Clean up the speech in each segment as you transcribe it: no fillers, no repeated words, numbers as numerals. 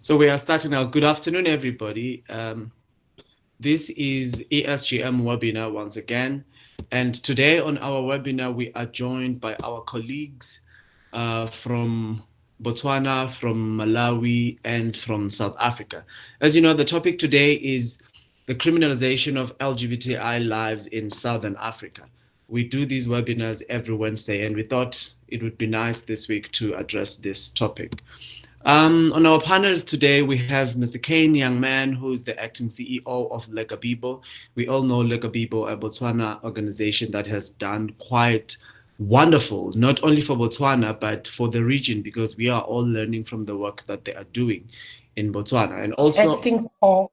So we are starting now. Good afternoon, everybody. This is ESGM webinar once again. And today on our webinar, we are joined by our colleagues from Botswana, from Malawi, and from South Africa. As you know, the topic today is the criminalization of LGBTI lives in Southern Africa. We do these webinars every Wednesday, and we thought it would be nice this week to address this topic. On our panel today, we have Mr. Kane Youngman, who is the acting CEO of Legabibo. We all know Legabibo, a Botswana organization that has done quite wonderful, not only for Botswana, but for the region, because we are all learning from the work that they are doing in Botswana. And also acting core,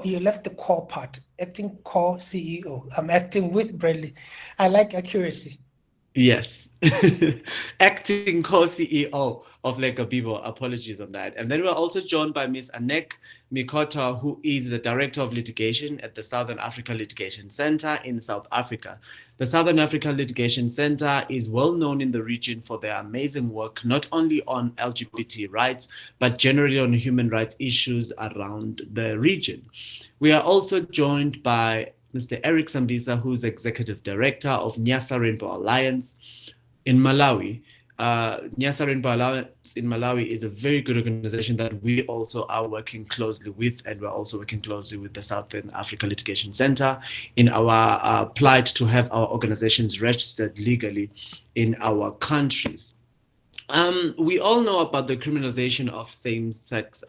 you left the core part, acting core CEO. I'm acting with Bradley. I like accuracy. Yes. Acting co-CEO of Legabibo. Apologies on that. And then we're also joined by Ms. Anek Mikota, who is the Director of Litigation at the Southern Africa Litigation Center in South Africa. The Southern Africa Litigation Center is well known in the region for their amazing work, not only on LGBT rights, but generally on human rights issues around the region. We are also joined by Mr. Eric Sambisa, who's Executive Director of Nyasa Rainbow Alliance in Malawi. Nyasa Rainbow Alliance in Malawi is a very good organization that we also are working closely with, and we're also working closely with the Southern Africa Litigation Center in our plight to have our organizations registered legally in our countries. We all know about the criminalization of same-sex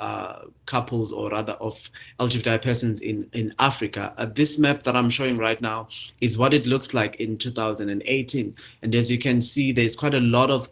couples, or rather of LGBTI persons in Africa. This map that I'm showing right now is what it looks like in 2018. And as you can see, there's quite a lot of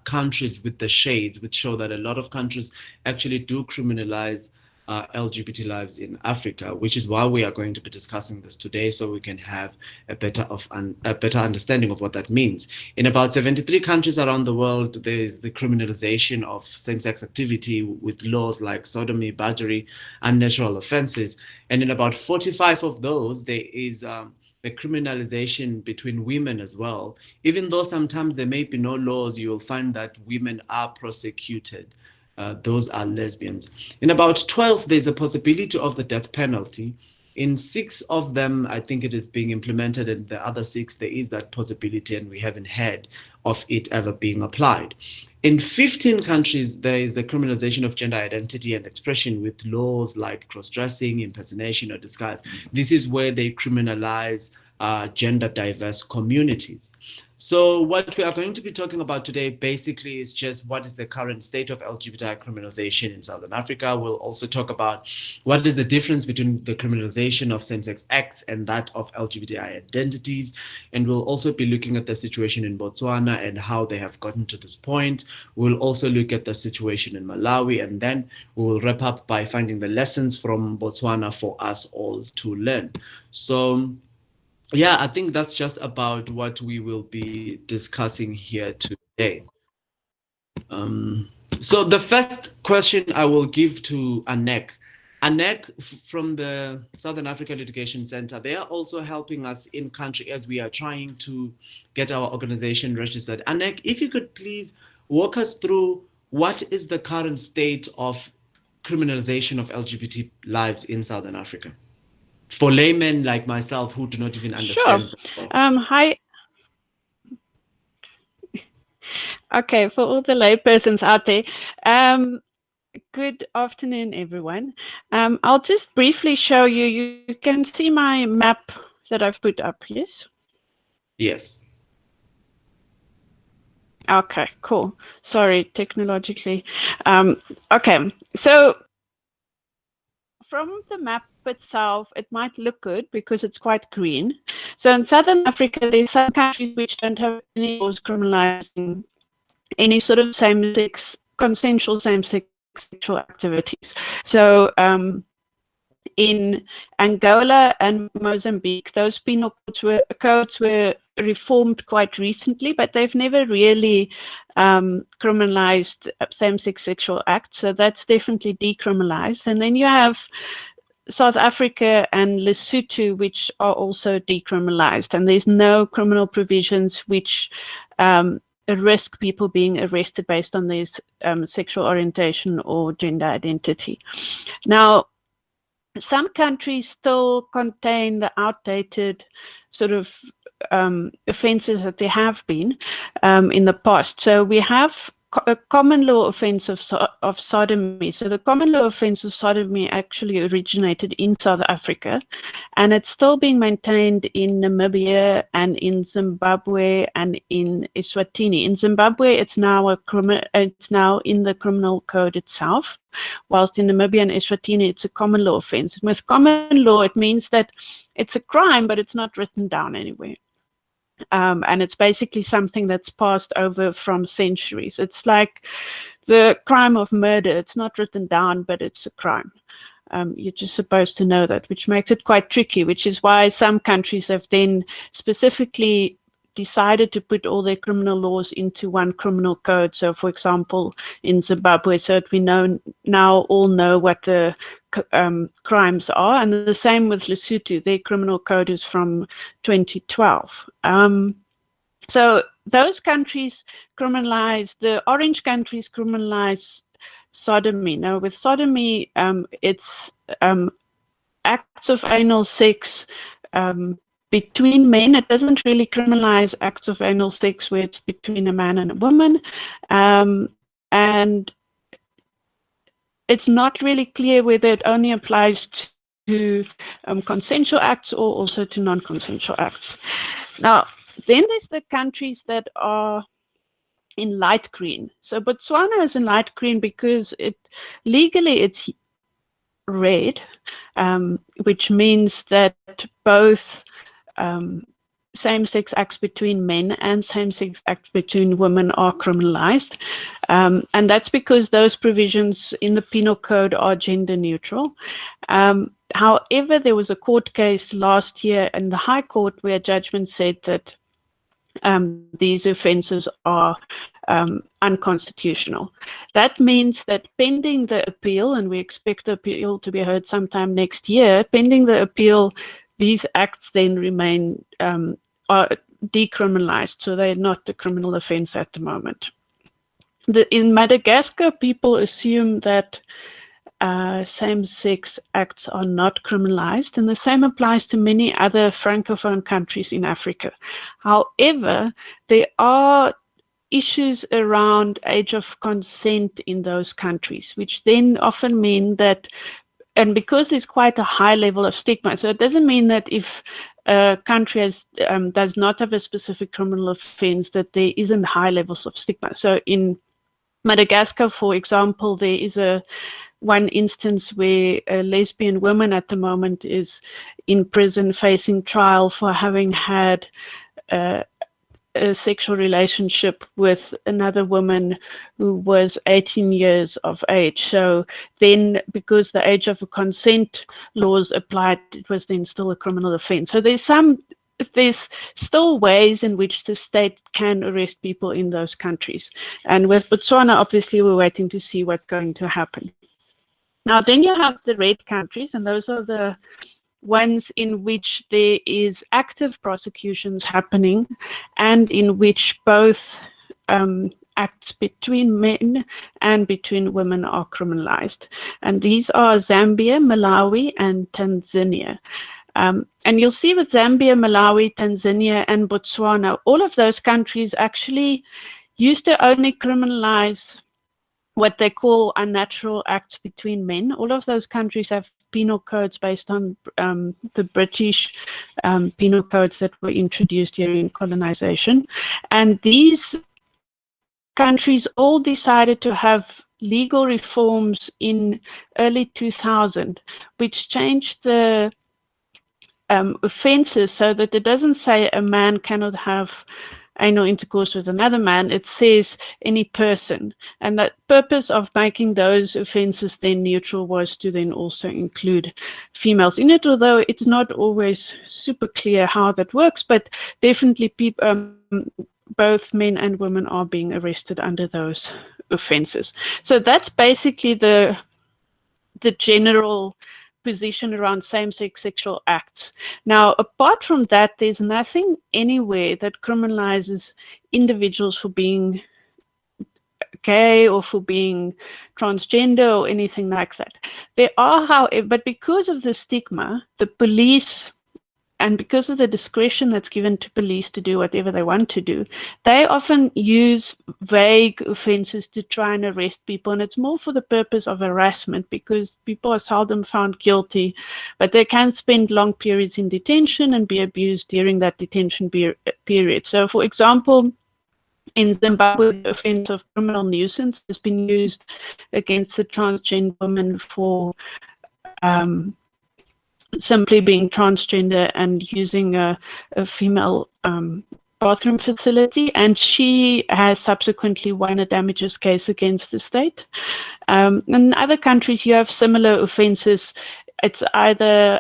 countries with the shades, which show that a lot of countries actually do criminalize LGBT lives in Africa, which is why we are going to be discussing this today, so we can have a better understanding of what that means. In about 73 countries around the world, there is the criminalization of same-sex activity with laws like sodomy, battery, unnatural offenses. And in about 45 of those, there is the criminalization between women as well. Even though sometimes there may be no laws, you will find that women are prosecuted. Those are lesbians. In about 12, there's a possibility of the death penalty. In 6 of them, I think it is being implemented, and the other 6, there is that possibility, and we haven't heard of it ever being applied. In 15 countries, there is the criminalization of gender identity and expression with laws like cross-dressing, impersonation, or disguise. This is where they criminalize gender diverse communities. So what we are going to be talking about today basically is just what is the current state of LGBTI criminalization in Southern Africa. We'll also talk about what is the difference between the criminalization of same-sex acts and that of LGBTI identities. And we'll also be looking at the situation in Botswana and how they have gotten to this point. We'll also look at the situation in Malawi, and then we will wrap up by finding the lessons from Botswana for us all to learn. So yeah, I think that's just about what we will be discussing here today. So the first question I will give to Anek. Anek from the Southern Africa Litigation Center, they are also helping us in country as we are trying to get our organization registered. Anek, if you could please walk us through what is the current state of criminalization of LGBT lives in Southern Africa, for laymen like myself who do not even understand. Sure. Hi. Okay, for all the laypersons out there, good afternoon, everyone. I'll just briefly show you. You can see my map that I've put up, yes? Yes. Okay, cool. Sorry, technologically. Okay, so from the map itself, it might look good because it's quite green. So in Southern Africa, there's some countries which don't have any laws criminalizing any sort of same-sex, consensual same-sex sexual activities. So in Angola and Mozambique, those penal codes were reformed quite recently, but they've never really criminalized same-sex sexual acts. So that's definitely decriminalized. And then you have South Africa and Lesotho, which are also decriminalized, and there's no criminal provisions which risk people being arrested based on their sexual orientation or gender identity. Now, some countries still contain the outdated sort of offences that there have been in the past. So we have a common law offence of sodomy. So the common law offence of sodomy actually originated in South Africa, and it's still being maintained in Namibia and in Zimbabwe and in Eswatini. In Zimbabwe, it's now in the criminal code itself, whilst in Namibia and Eswatini, it's a common law offence. And with common law, it means that it's a crime, but it's not written down anywhere. And it's basically something that's passed over from centuries. It's like the crime of murder. It's not written down, but it's a crime. You're just supposed to know that, which makes it quite tricky, which is why some countries have then specifically decided to put all their criminal laws into one criminal code. So, for example, in Zimbabwe, so that we all know what the crimes are. And the same with Lesotho, their criminal code is from 2012. So those countries criminalize, the orange countries criminalize sodomy. Now, with sodomy, it's acts of anal sex between men. It doesn't really criminalize acts of anal sex where it's between a man and a woman. And it's not really clear whether it only applies to consensual acts or also to non-consensual acts. Now, then there's the countries that are in light green. So Botswana is in light green because legally it's red, which means that both same-sex acts between men and same-sex acts between women are criminalized. And that's because those provisions in the penal code are gender neutral. However, there was a court case last year in the High Court where a judgment said that these offences are unconstitutional. That means that pending the appeal, and we expect the appeal to be heard sometime next year, pending the appeal, these acts then remain are decriminalized, so they're not a criminal offense at the moment. In Madagascar, people assume that same-sex acts are not criminalized, and the same applies to many other francophone countries in Africa. However, there are issues around age of consent in those countries, which then often mean that, and because there's quite a high level of stigma, so it doesn't mean that if a country does not have a specific criminal offense that there isn't high levels of stigma. So in Madagascar, for example, there is one instance where a lesbian woman at the moment is in prison facing trial for having had a sexual relationship with another woman who was 18 years of age. So then, because the age of consent laws applied, it was then still a criminal offense. So there's still ways in which the state can arrest people in those countries. And with Botswana, obviously, we're waiting to see what's going to happen. Now, then you have the red countries, and those are the ones in which there is active prosecutions happening and in which both acts between men and between women are criminalized. And these are Zambia, Malawi, and Tanzania. And you'll see with Zambia, Malawi, Tanzania, and Botswana, all of those countries actually used to only criminalize what they call unnatural acts between men. All of those countries have penal codes based on the British penal codes that were introduced during colonization. And these countries all decided to have legal reforms in early 2000, which changed the offenses so that it doesn't say a man cannot have anal intercourse with another man, it says any person. And the purpose of making those offenses then neutral was to then also include females in it, although it's not always super clear how that works, but definitely both men and women are being arrested under those offenses. So that's basically the general position around same-sex sexual acts. Now, apart from that, there's nothing anywhere that criminalizes individuals for being gay or for being transgender or anything like that. There are, however, but because of the stigma, the police, and because of the discretion that's given to police to do whatever they want to do, they often use vague offenses to try and arrest people. And it's more for the purpose of harassment, because people are seldom found guilty, but they can spend long periods in detention and be abused during that detention period. So, for example, in Zimbabwe, the offense of criminal nuisance has been used against a transgender woman for simply being transgender and using a female bathroom facility, and she has subsequently won a damages case against the state. In other countries, you have similar offenses. It's either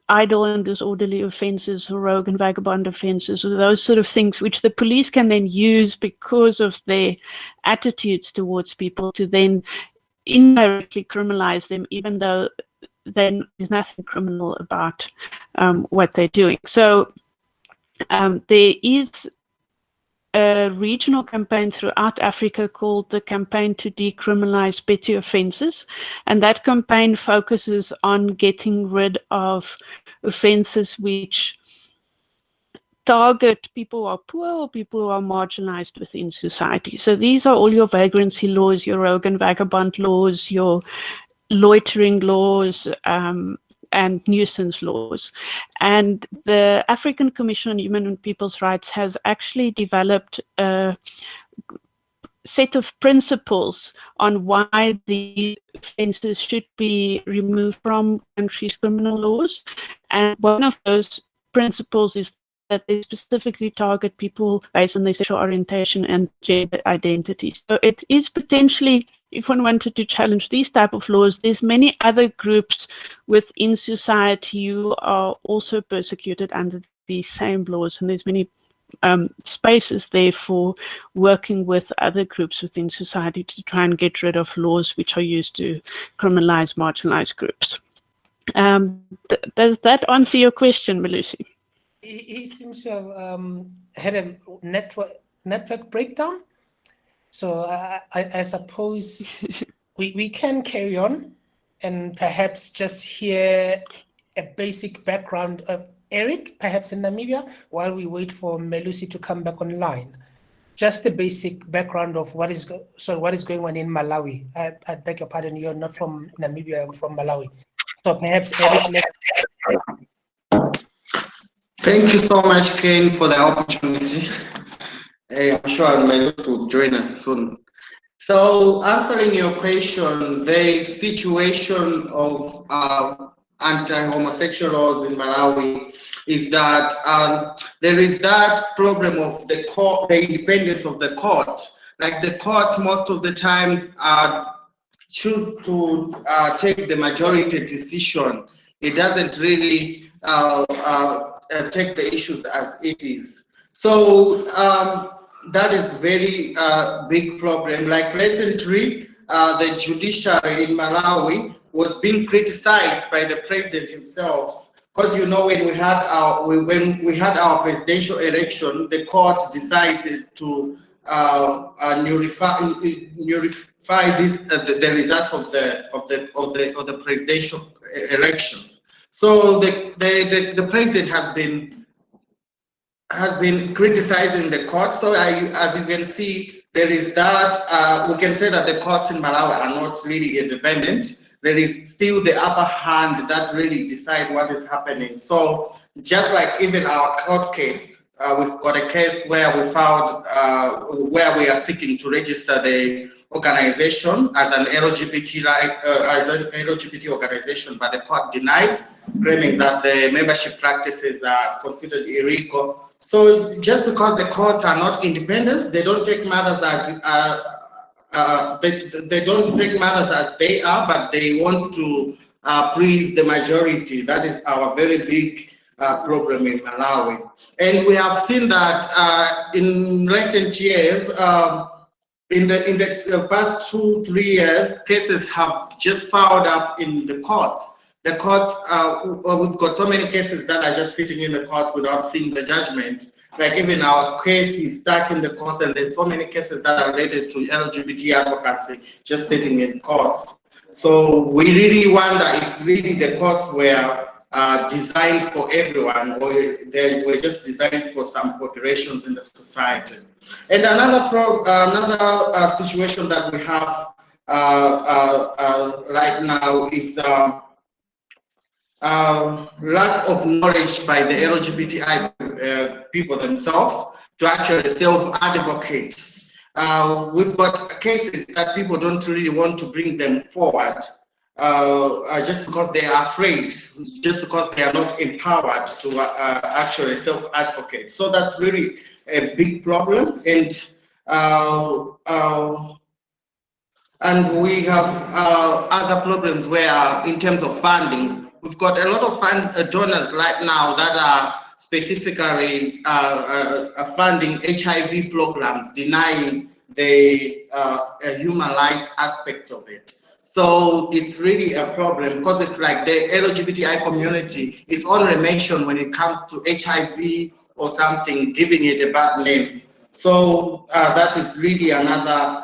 idle and disorderly offenses or rogue and vagabond offenses, or those sort of things which the police can then use because of their attitudes towards people to then indirectly criminalize them, even though then there's nothing criminal about what they're doing. So there is a regional campaign throughout Africa called the Campaign to Decriminalize Petty Offences, and that campaign focuses on getting rid of offences which target people who are poor or people who are marginalized within society. So these are all your vagrancy laws, your rogue and vagabond laws, your loitering laws, and nuisance laws. And the African Commission on Human and People's Rights has actually developed a set of principles on why the offences should be removed from countries' criminal laws. And one of those principles is that they specifically target people based on their sexual orientation and gender identity. So it is potentially, if one wanted to challenge these type of laws, there's many other groups within society who are also persecuted under these same laws, and there's many spaces there for working with other groups within society to try and get rid of laws which are used to criminalize marginalized groups. Does that answer your question, Malusi? He seems to have had a network breakdown. So I suppose we can carry on and perhaps just hear a basic background of Eric, perhaps in Namibia, while we wait for Melusi to come back online. Just the basic background of what is going on in Malawi. I beg your pardon, you're not from Namibia, I'm from Malawi. So perhaps Eric, Thank you so much, Kane, for the opportunity. I'm sure Melusi will join us soon. So, answering your question, the situation of anti-homosexual laws in Malawi is that there is that problem of the court, the independence of the court. Like the court, most of the times choose to take the majority decision. It doesn't really take the issues as it is. So that is very big problem. Like recently, the judiciary in Malawi was being criticized by the president himself, because when we had our presidential election, the court decided to nullify this the results of the presidential elections. So the president has been criticizing the court. So as you can see, there is that we can say that the courts in Malawi are not really independent. There is still the upper hand that really decide what is happening. So just like even our court case, we've got a case where we found where we are seeking to register the organization as an LGBT organization, but the court denied, claiming that the membership practices are considered illegal. So just because the courts are not independent, they don't take matters as they don't take matters as they are, but they want to please the majority. That is our very big problem in Malawi. And we have seen that in recent years, in the past 2-3 years, cases have just filed up in the courts. The courts, we've got so many cases that are just sitting in the courts without seeing the judgment. Like even our case is stuck in the courts, and there's so many cases that are related to LGBT advocacy just sitting in courts. So we really wonder if really the courts were designed for everyone, or they were just designed for some populations in the society. And another situation that we have right now is lack of knowledge by the LGBTI people themselves to actually self-advocate. We've got cases that people don't really want to bring them forward just because they are afraid, just because they are not empowered to actually self-advocate. So that's really a big problem. And we have other problems where, in terms of funding, we've got a lot of donors right now that are specifically funding HIV programs, denying the human life aspect of it. So it's really a problem, because it's like the LGBTI community is only mentioned when it comes to HIV or something, giving it a bad name. So that is really another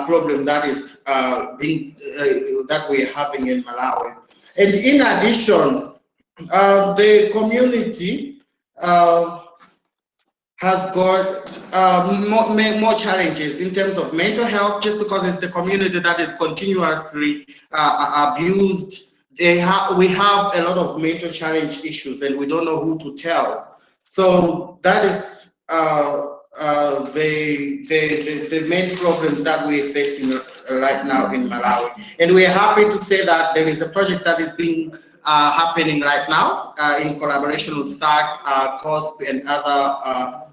problem that is that we're having in Malawi. And in addition, the community has got more challenges in terms of mental health, just because it's the community that is continuously abused. We have a lot of mental challenge issues, and we don't know who to tell. So that is the main problems that we're facing right now in Malawi. And we're happy to say that there is a project that is being happening right now in collaboration with SAC, COSP, and other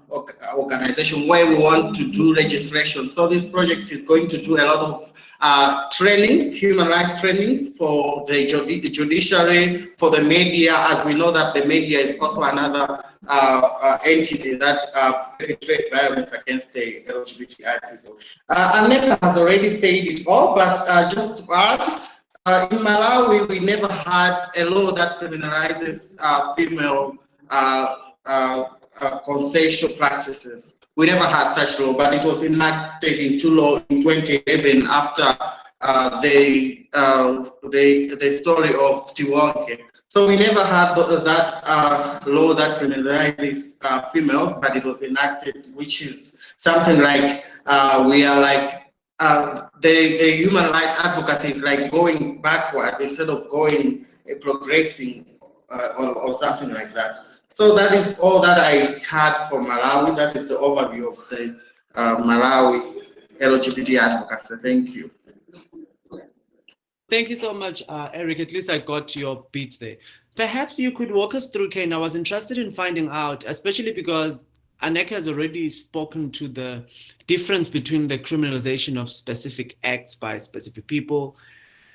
organizations, where we want to do registration. So this project is going to do a lot of trainings, human rights trainings for the judiciary, for the media, as we know that the media is also another entity that perpetrates violence against the LGBTI people. Aneka has already said it all, but just to add, in Malawi, we never had a law that criminalizes female consensual practices. We never had such law, but it was enacted into law in 2011 after the story of Tiwonke. So we never had that law that criminalizes females, but it was enacted, which is something like we are like the human rights advocacy is like going backwards instead of going progressing or something like that. So that is all that I had for Malawi. That is the overview of the Malawi LGBT advocacy. Thank you. Thank you so much, Eric. At least I got your beats there. Perhaps you could walk us through, Kane. I was interested in finding out, especially because Aneka has already spoken to the difference between the criminalization of specific acts by specific people,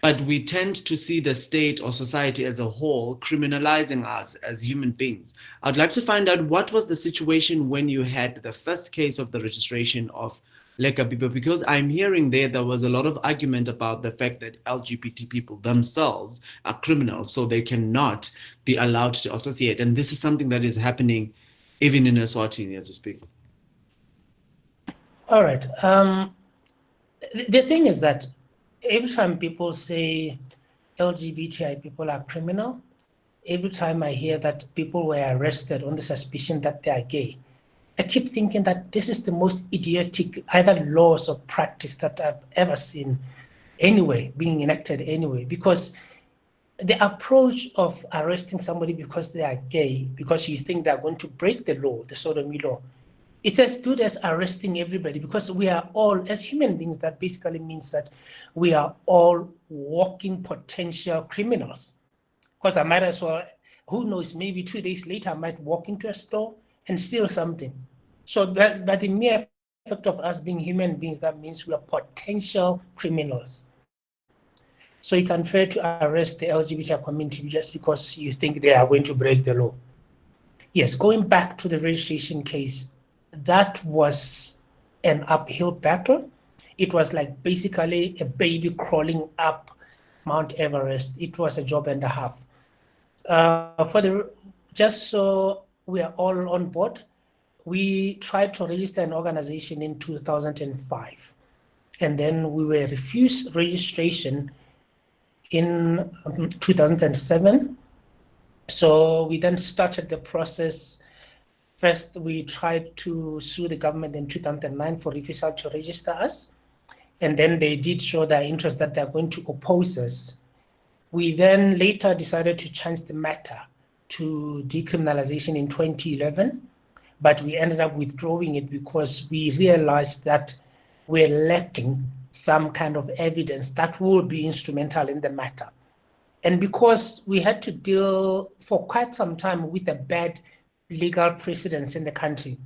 but we tend to see the state or society as a whole criminalizing us as human beings. I'd like to find out, what was the situation when you had the first case of the registration of Leka people, because I'm hearing there was a lot of argument about the fact that LGBT people themselves are criminals, so they cannot be allowed to associate. And this is something that is happening even in Eswatini as we speak. All right. The thing is that every time people say LGBTI people are criminal, every time I hear that people were arrested on the suspicion that they are gay, I keep thinking that this is the most idiotic either laws or practice that I've ever seen anyway, being enacted anyway, because the approach of arresting somebody because they are gay, because you think they're going to break the law, the sodomy law, it's as good as arresting everybody, because we are all, as human beings, that basically means that we are all walking potential criminals. Because I might as well, who knows, maybe 2 days later, I might walk into a store and steal something. So by the mere fact of us being human beings, that means we are potential criminals. So it's unfair to arrest the LGBT community just because you think they are going to break the law. Yes, going back to the registration case, that was an uphill battle. It was like basically a baby crawling up Mount Everest. It was a job and a half. Just so we are all on board, we tried to register an organization in 2005, and then we were refused registration in 2007. So we then started the process. First, we tried to sue the government in 2009 for refusal to register us. And then they did show their interest that they're going to oppose us. We then later decided to change the matter to decriminalization in 2011, but we ended up withdrawing it because we realized that we're lacking some kind of evidence that will be instrumental in the matter. And because we had to deal for quite some time with a bad legal precedence in the country,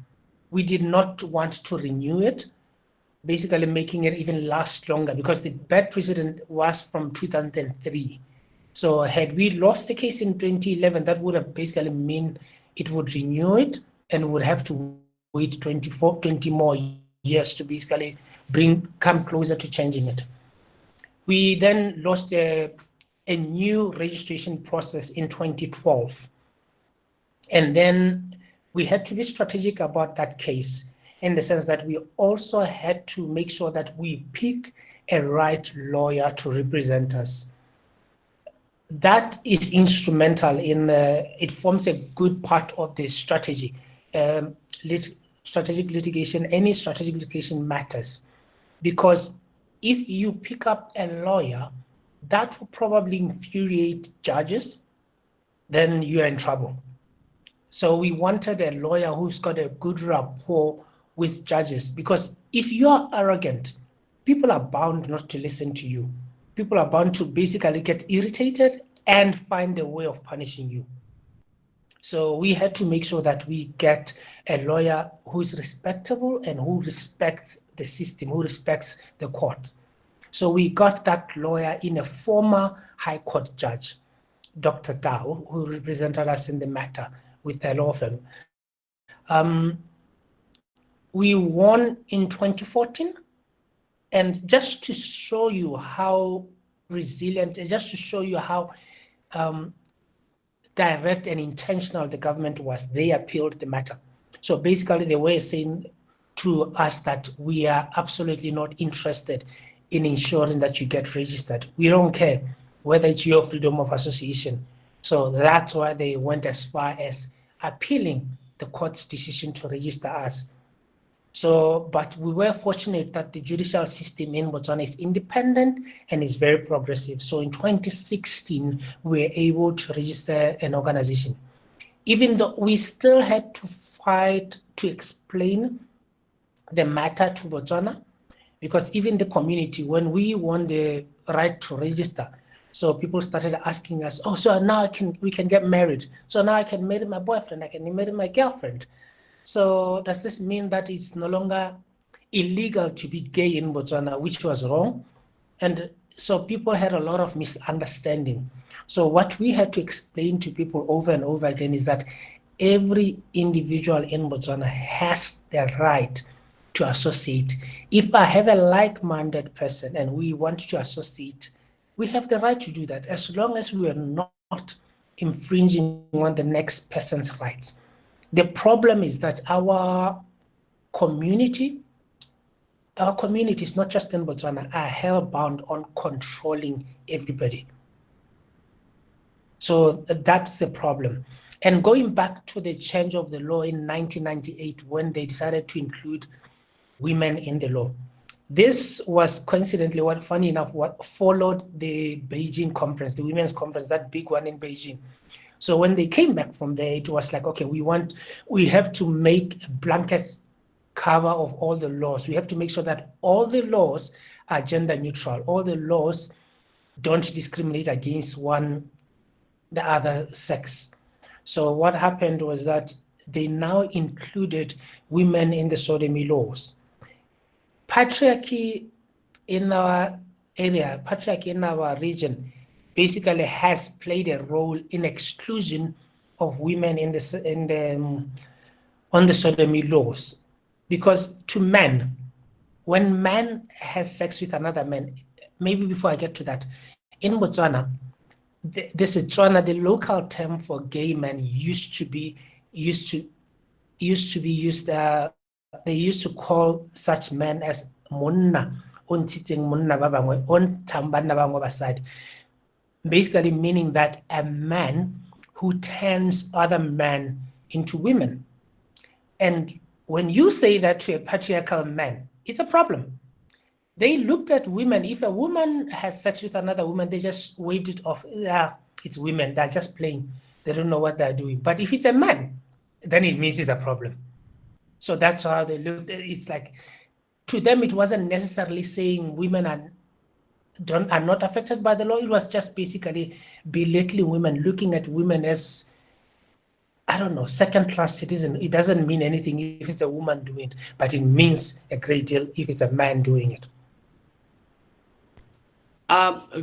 we did not want to renew it, basically making it even last longer, because the bad precedent was from 2003. So had we lost the case in 2011, that would have basically mean it would renew it and would have to wait 20 more years to basically come closer to changing it. We then launched a new registration process in 2012. And then we had to be strategic about that case, in the sense that we also had to make sure that we pick a right lawyer to represent us. That is instrumental in it forms a good part of the strategy. Strategic litigation, any strategic litigation matters, because if you pick up a lawyer, that will probably infuriate judges, then you're in trouble. So we wanted a lawyer who's got a good rapport with judges, because if you're arrogant, people are bound not to listen to you. People are bound to basically get irritated and find a way of punishing you. So we had to make sure that we get a lawyer who's respectable and who respects the system, who respects the court. So we got that lawyer in a former High Court judge, Dr. Tao, who represented us in the matter with the law firm. We won in 2014. And just to show you how resilient, and just to show you how direct and intentional the government was, they appealed the matter. So basically they were saying to us that we are absolutely not interested in ensuring that you get registered. We don't care whether it's your freedom of association. So that's why they went as far as appealing the court's decision to register us. So, but we were fortunate that the judicial system in Botswana is independent and is very progressive. So in 2016, we were able to register an organization. Even though we still had to fight to explain the matter to Botswana, because even the community, when we won the right to register, so people started asking us, oh, so now we can get married. So now I can marry my boyfriend, I can marry my girlfriend. So does this mean that it's no longer illegal to be gay in Botswana, which was wrong? And so people had a lot of misunderstanding. So what we had to explain to people over and over again is that every individual in Botswana has the right to associate. If I have a like-minded person and we want to associate, we have the right to do that, as long as we are not infringing on the next person's rights. The problem is that our communities, not just in Botswana, are hell-bound on controlling everybody. So that's the problem. And going back to the change of the law in 1998, when they decided to include women in the law, this was coincidentally funny enough, what followed the Beijing conference, the women's conference, that big one in Beijing. So when they came back from there, it was like, okay, we have to make a blanket cover of all the laws. We have to make sure that all the laws are gender neutral. All the laws don't discriminate against the other sex. So what happened was that they now included women in the sodomy laws. Patriarchy in our area, patriarchy in our region, basically has played a role in exclusion of women on the sodomy laws. Because to men, when man has sex with another man, maybe before I get to that, in Botswana, the local term for gay men used to used to be used, they used to call such men as monna, basically meaning that a man who turns other men into women. And when you say that to a patriarchal man, it's a problem. They looked at women. If a woman has sex with another woman, they just waved it off. Yeah, it's women. They're just playing. They don't know what they're doing. But if it's a man, then it means it's a problem. So that's how they looked. It's like, to them, it wasn't necessarily saying women are not affected by the law. It was just basically belittling women, looking at women as, I don't know, second-class citizen. It doesn't mean anything if it's a woman doing it, but it means a great deal if it's a man doing it.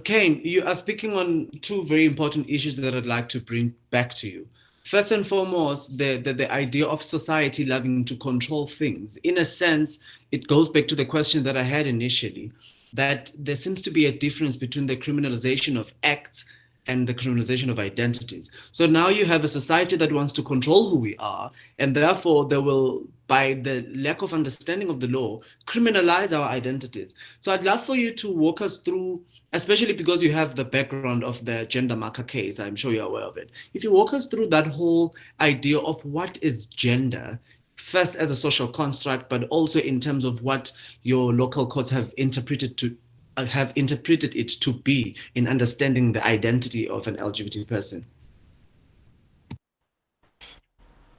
Kane, you are speaking on two very important issues that I'd like to bring back to you. First and foremost, the idea of society loving to control things. In a sense, it goes back to the question that I had initially, that there seems to be a difference between the criminalization of acts and the criminalization of identities. So now you have a society that wants to control who we are, and therefore they will, by the lack of understanding of the law, criminalize our identities. So I'd love for you to walk us through, especially because you have the background of the gender marker case, I'm sure you're aware of it. If you walk us through that whole idea of what is gender, first as a social construct, but also in terms of what your local courts have interpreted it to be in understanding the identity of an LGBT person.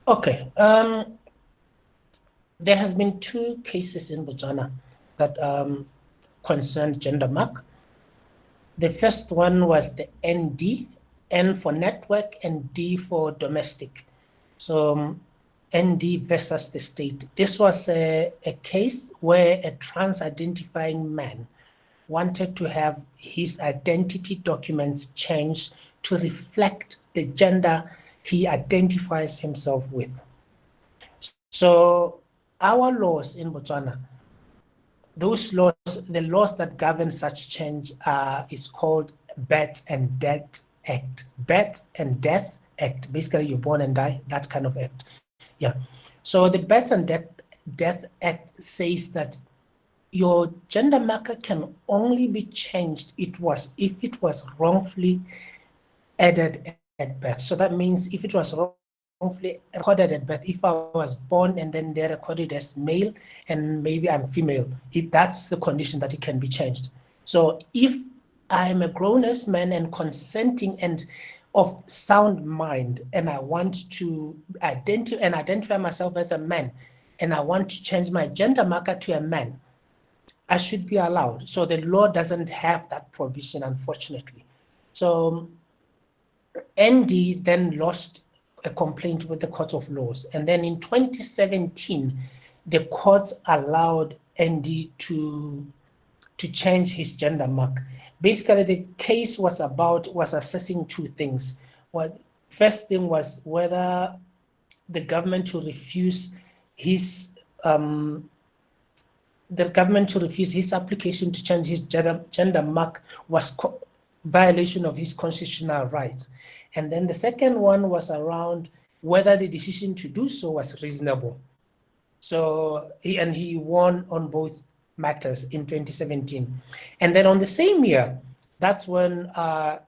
Okay. There has been two cases in Botswana that concerned gender mark. The first one was the ND, N for network and D for domestic. So ND versus the state. This was a case where a trans-identifying man wanted to have his identity documents changed to reflect the gender he identifies himself with. So our laws in Botswana, those laws, the laws that govern such change is called Birth and Death Act. Birth and Death Act, basically you're born and die, that kind of act. Yeah. So the Birth and Death Act says that your gender marker can only be changed if it was wrongfully added at birth. So that means if it was wrongfully recorded at birth, if I was born and then they're recorded as male and maybe I'm female, that's the condition that it can be changed. So if I'm a grown-ass man and consenting and of sound mind, and I want to identify myself as a man, and I want to change my gender marker to a man, I should be allowed. So the law doesn't have that provision, unfortunately. So ND then lost a complaint with the Court of Laws. And then in 2017, the courts allowed ND to change his gender mark. Basically, the case was assessing two things. First thing was whether the government to refuse his application to change his gender mark was violation of his constitutional rights. And then the second one was around whether the decision to do so was reasonable. So he won on both matters in 2017. And then on the same year, that's when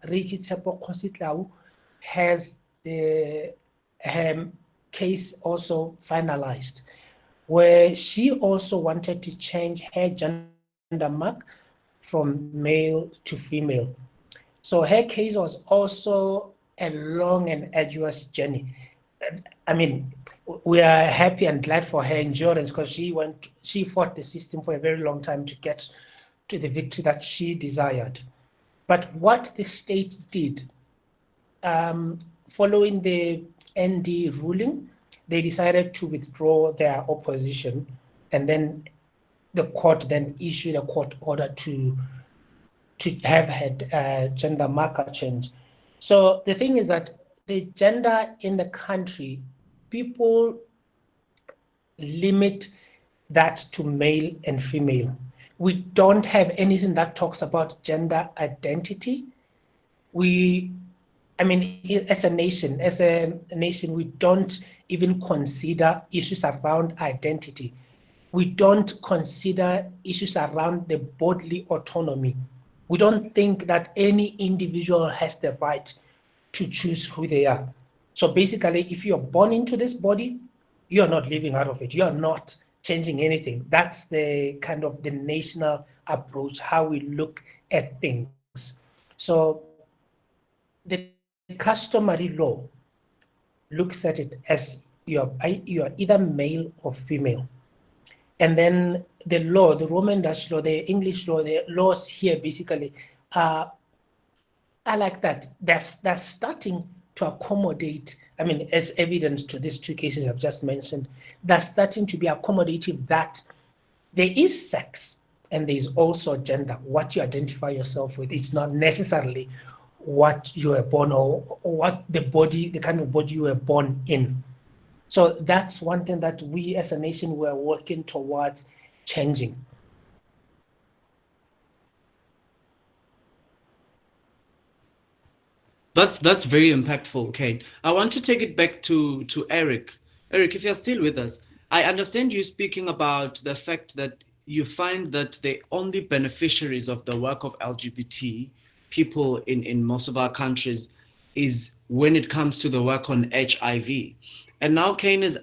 Riki Tsepo Kositlau has her case also finalized, where she also wanted to change her gender mark from male to female. So her case was also a long and arduous journey. I mean, we are happy and glad for her endurance because she fought the system for a very long time to get to the victory that she desired. But what the state did, following the ND ruling, they decided to withdraw their opposition, and then the court then issued a court order to have had gender marker change. So the thing is that the gender in the country, people limit that to male and female. We don't have anything that talks about gender identity. We I mean, as a nation, we don't even consider issues around identity. We don't consider issues around the bodily autonomy. We don't think that any individual has the right to choose who they are. So basically, if you're born into this body, you're not living out of it. You're not changing anything. That's the kind of the national approach, how we look at things. So the customary law looks at it as you're either male or female. And then the law, the Roman Dutch law, the English law, the laws here basically are like that. They're starting to accommodate, I mean, as evidence to these two cases I've just mentioned, they're starting to be accommodative that there is sex and there is also gender, what you identify yourself with. It's not necessarily what you were born or what the kind of body you were born in. So that's one thing that we as a nation were working towards changing. That's very impactful, Kane. I want to take it back to Eric. Eric, if you're still with us, I understand you speaking about the fact that you find that the only beneficiaries of the work of LGBT people in most of our countries is when it comes to the work on HIV. And now Kane is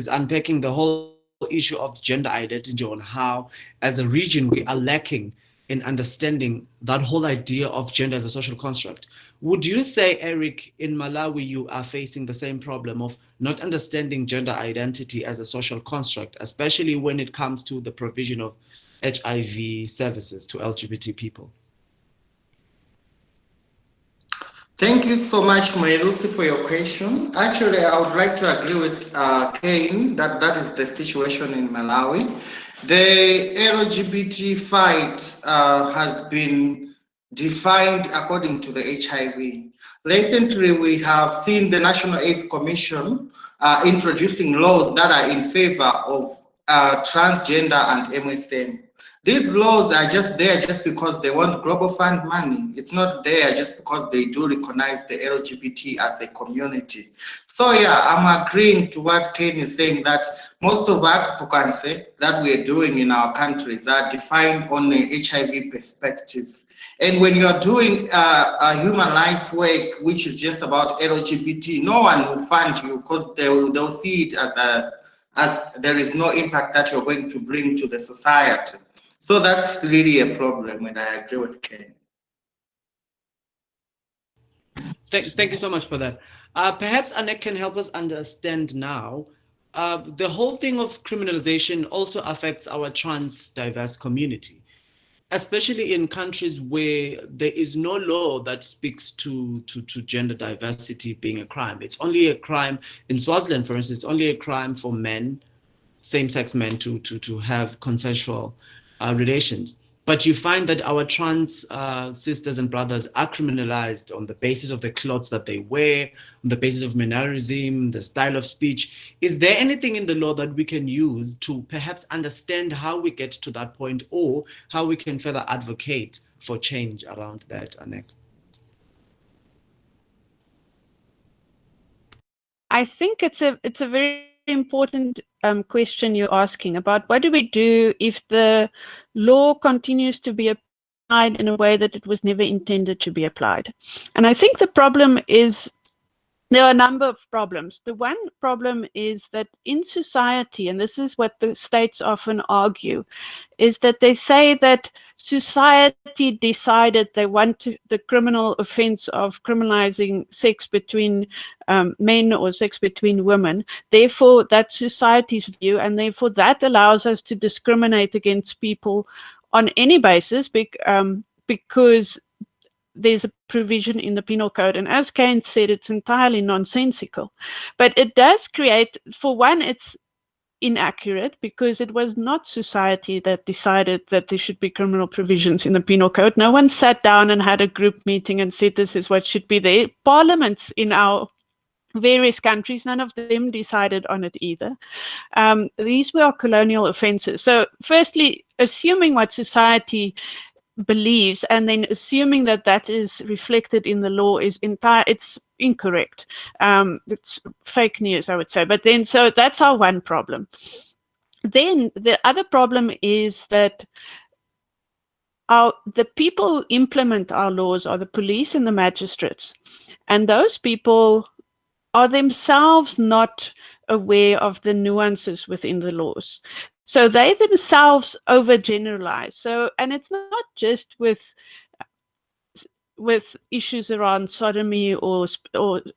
unpacking the whole issue of gender identity on how, as a region, we are lacking in understanding that whole idea of gender as a social construct. Would you say, Eric, in Malawi, you are facing the same problem of not understanding gender identity as a social construct, especially when it comes to the provision of HIV services to LGBT people? Thank you so much, Lucy, for your question. Actually, I would like to agree with Kane that that is the situation in Malawi. The LGBT fight has been defined according to the HIV. Recently, we have seen the National AIDS Commission introducing laws that are in favor of transgender and MSM. These laws are just there just because they want global fund money. It's not there just because they do recognize the LGBT as a community. So yeah, I'm agreeing to what Kane is saying, that most of advocacy that we're doing in our countries are defined on the HIV perspective. And when you're doing a human rights work, which is just about LGBT, no one will fund you because they'll see it as there is no impact that you're going to bring to the society. So that's really a problem, and I agree with Ken. Thank you so much for that. Perhaps Anek can help us understand now. The whole thing of criminalization also affects our trans diverse community, especially in countries where there is no law that speaks to gender diversity being a crime. It's only a crime in Swaziland, for instance. It's only a crime for men, same-sex men, to have consensual relations. But you find that our trans sisters and brothers are criminalized on the basis of the clothes that they wear, on the basis of mannerism, the style of speech. Is there anything in the law that we can use to perhaps understand how we get to that point, or how we can further advocate for change around that, Anek? I think it's a very important question you're asking about what do we do if the law continues to be applied in a way that it was never intended to be applied. And I think the problem is there are a number of problems. The one problem is that in society, and this is what the states often argue, is that they say that society decided they want the criminal offense of criminalizing sex between men or sex between women. Therefore, that's society's view, and therefore that allows us to discriminate against people on any basis because there's a provision in the penal code. And as Kane said, it's entirely nonsensical. But it does create, for one, it's inaccurate because it was not society that decided that there should be criminal provisions in the penal code. No one sat down and had a group meeting and said this is what should be there. Parliaments in our various countries, none of them decided on it either. These were colonial offenses. So firstly, assuming what society believes and then assuming that that is reflected in the law is it's incorrect. It's fake news, I would say. But then, so that's our one problem. Then the other problem is that the people who implement our laws are the police and the magistrates. And those people are themselves not aware of the nuances within the laws. So they themselves overgeneralize. So, and it's not just with issues around sodomy or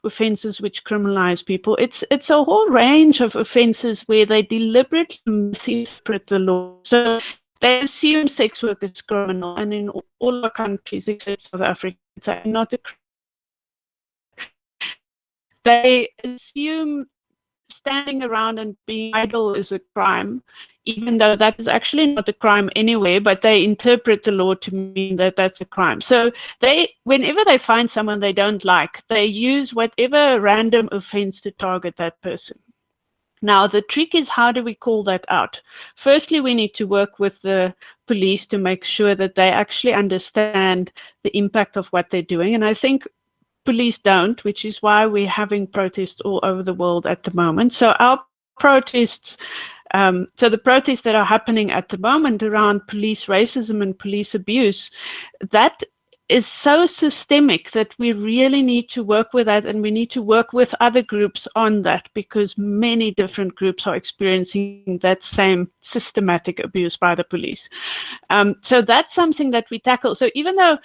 offences which criminalize people. It's a whole range of offences where they deliberately misinterpret the law. So they assume sex work is criminal, and in all our countries except South Africa, it's not a crime. They assume standing around and being idle is a crime, even though that is actually not a crime anyway, but they interpret the law to mean that that's a crime. So whenever they find someone they don't like, they use whatever random offense to target that person. Now, the trick is, how do we call that out? Firstly, we need to work with the police to make sure that they actually understand the impact of what they're doing. And I think police don't, which is why we're having protests all over the world at the moment. So our protests, so the protests that are happening at the moment around police racism and police abuse, that is so systemic that we really need to work with that, and we need to work with other groups on that, because many different groups are experiencing that same systematic abuse by the police. So that's something that we tackle. So even though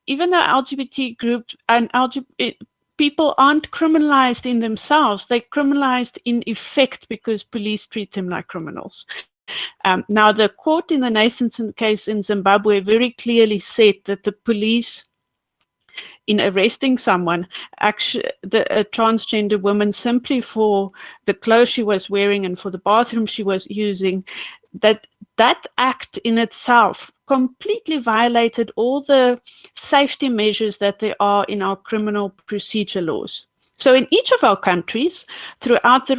LGBT groups and LGBT people aren't criminalized in themselves, they're criminalized in effect because police treat them like criminals. Now, the court in the Nathanson case in Zimbabwe very clearly said that the police, in arresting someone, actually a transgender woman, simply for the clothes she was wearing and for the bathroom she was using, that act in itself completely violated all the safety measures that there are in our criminal procedure laws. So in each of our countries, throughout the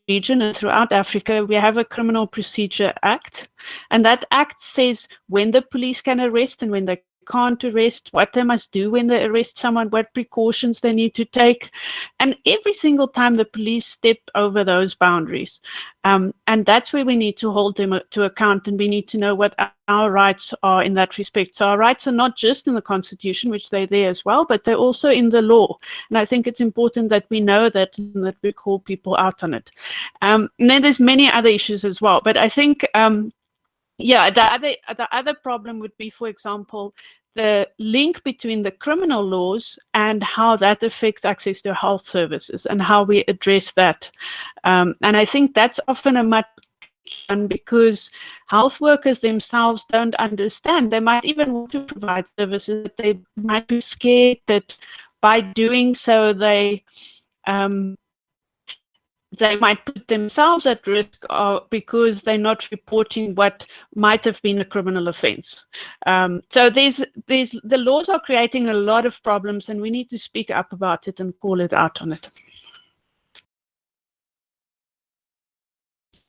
region and throughout Africa, we have a Criminal Procedure Act, and that act says when the police can arrest and when they can't arrest, what they must do when they arrest someone, what precautions they need to take. And every single time the police step over those boundaries, and that's where we need to hold them to account, and we need to know what our rights are in that respect. So our rights are not just in the Constitution, which they're there as well, but they're also in the law. And I think it's important that we know that and that we call people out on it. And then there's many other issues as well. But I think yeah, the other problem would be, for example, the link between the criminal laws and how that affects access to health services and how we address that. And I think that's often a much because health workers themselves don't understand. They might even want to provide services, but they might be scared that by doing so they might put themselves at risk because they're not reporting what might have been a criminal offense. So the laws are creating a lot of problems, and we need to speak up about it and call it out on it.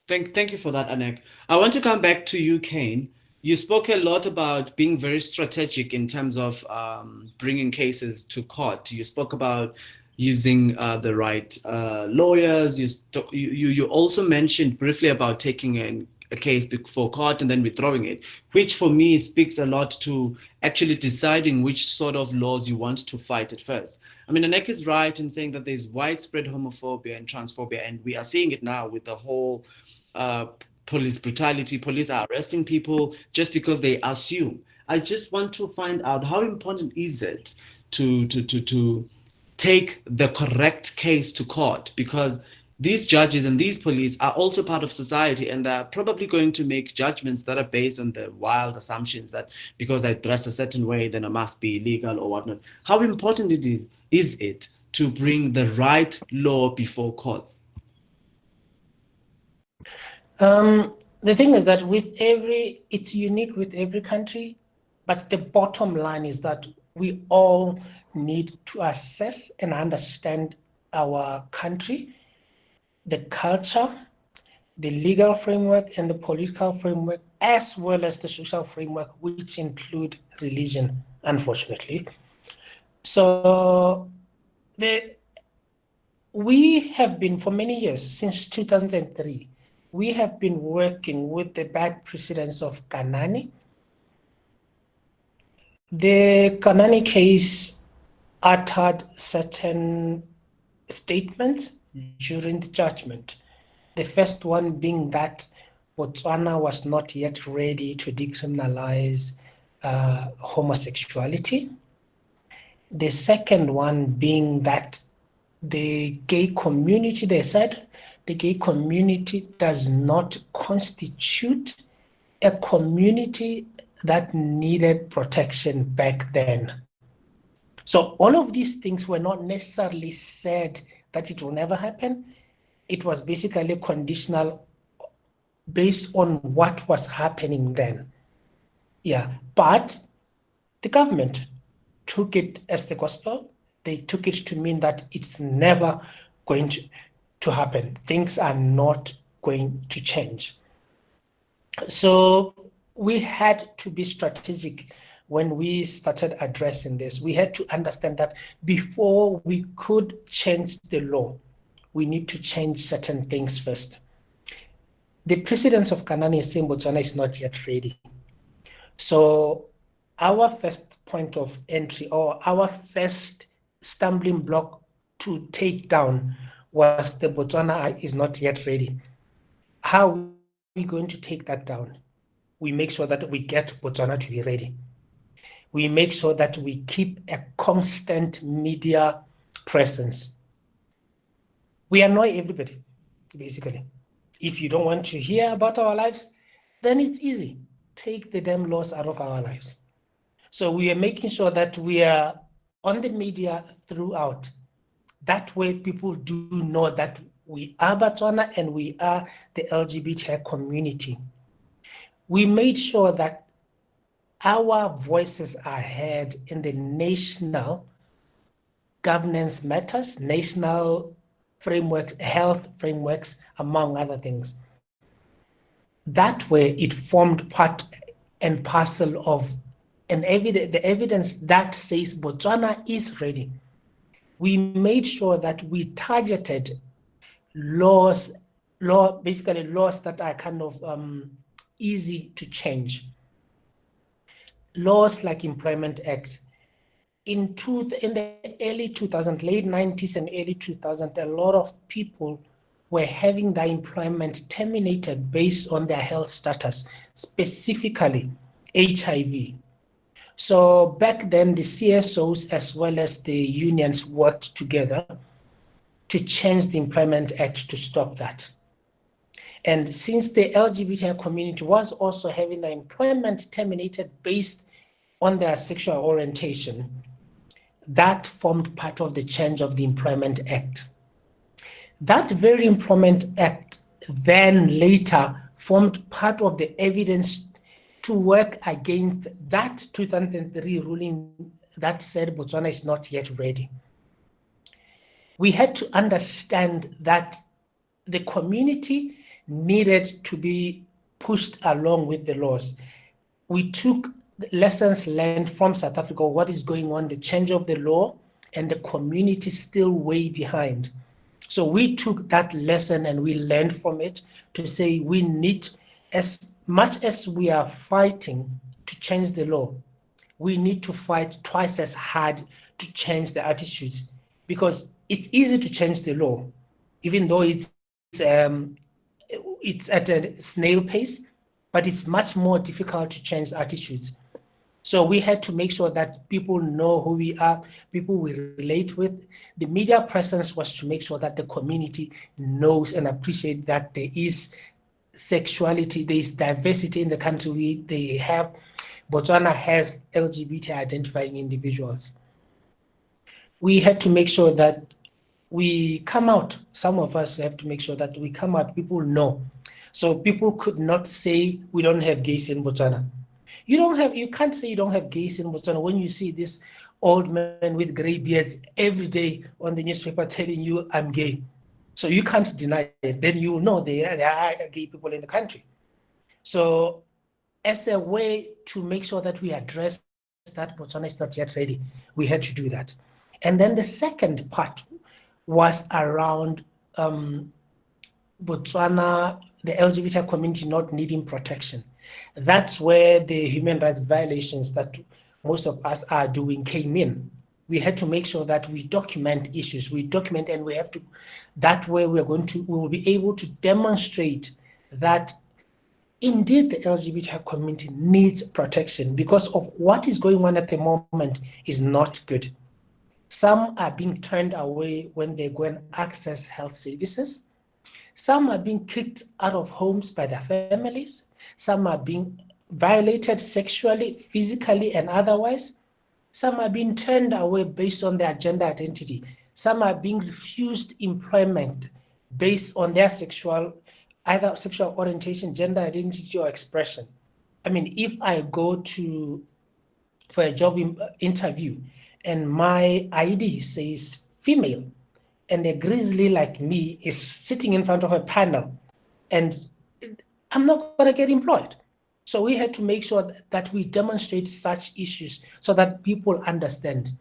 Thank you for that, Anek. I want to come back to you, Kane. You spoke a lot about being very strategic in terms of bringing cases to court. You spoke about using the right lawyers. You also mentioned briefly about taking a case before court and then withdrawing it, which for me speaks a lot to actually deciding which sort of laws you want to fight at first. I mean, Anek is right in saying that there's widespread homophobia and transphobia, and we are seeing it now with the whole police brutality. Police are arresting people just because they assume. I just want to find out, how important is it to take the correct case to court, because these judges and these police are also part of society, and they're probably going to make judgments that are based on the wild assumptions that because I dress a certain way, then I must be illegal or whatnot. How important is it to bring the right law before courts? The thing is that it's unique with every country, but the bottom line is that we all need to assess and understand our country, the culture, the legal framework and the political framework, as well as the social framework, which include religion, unfortunately. So we have been, for many years, since 2003, we have been working with the bad precedents of Kanani. The Kanani case uttered certain statements during the judgment. The first one being that Botswana was not yet ready to decriminalize homosexuality. The second one being that the gay community, they said, the gay community does not constitute a community that needed protection back then. So all of these things were not necessarily said that it will never happen. It was basically conditional based on what was happening then. Yeah, but the government took it as the gospel. They took it to mean that it's never going to happen. Things are not going to change. So we had to be strategic when we started addressing this. We had to understand that before we could change the law, we need to change certain things first. The precedence of Kanani is saying Botswana is not yet ready. So our first point of entry, or our first stumbling block to take down, was the Botswana is not yet ready. How are we going to take that down? We make sure that we get Botswana to be ready. We make sure that we keep a constant media presence. We annoy everybody, basically. If you don't want to hear about our lives, then it's easy. Take the damn laws out of our lives. So we are making sure that we are on the media throughout. That way people do know that we are Botswana and we are the LGBTI community. We made sure that our voices are heard in the national governance matters, national frameworks, health frameworks, among other things. That way it formed part and parcel of the evidence that says Botswana is ready. We made sure that we targeted basically laws that are kind of easy to change. Laws like Employment Act. In the early 2000s, late 90s and early 2000s, a lot of people were having their employment terminated based on their health status, specifically HIV. So back then, the CSOs as well as the unions worked together to change the Employment Act to stop that. And since the LGBTI community was also having their employment terminated based on their sexual orientation, that formed part of the change of the Employment Act. That very Employment Act then later formed part of the evidence to work against that 2003 ruling that said Botswana is not yet ready. We had to understand that the community needed to be pushed along with the laws. We took lessons learned from South Africa, what is going on, the change of the law, and the community still way behind. So we took that lesson and we learned from it to say we need, as much as we are fighting to change the law, we need to fight twice as hard to change the attitudes, because it's easy to change the law, even though it's at a snail pace, but it's much more difficult to change attitudes. So we had to make sure that people know who we are, people we relate with. The media presence was to make sure that the community knows and appreciates that there is sexuality, there is diversity in the country. Botswana has LGBT identifying individuals. We had to make sure that we come out. Some of us have to make sure that we come out, people know. So people could not say we don't have gays in Botswana. You can't say you don't have gays in Botswana when you see this old man with gray beards every day on the newspaper telling you I'm gay. So you can't deny it. Then you know there are gay people in the country. So as a way to make sure that we address that Botswana is not yet ready, we had to do that. And then the second part was around Botswana, the LGBTI community not needing protection. That's where the human rights violations that most of us are doing came in. We had to make sure that we document issues. We document, and we have to, that way we will be able to demonstrate that indeed the LGBTI community needs protection, because of what is going on at the moment is not good. Some are being turned away when they go and access health services. Some are being kicked out of homes by their families. Some are being violated sexually, physically, and otherwise. Some are being turned away based on their gender identity. Some are being refused employment based on their either sexual orientation, gender identity, or expression. I mean, if I go for a job interview and my ID says female, and a grizzly like me is sitting in front of a panel, and I'm not going to get employed. So we had to make sure that we demonstrate such issues so that people understand.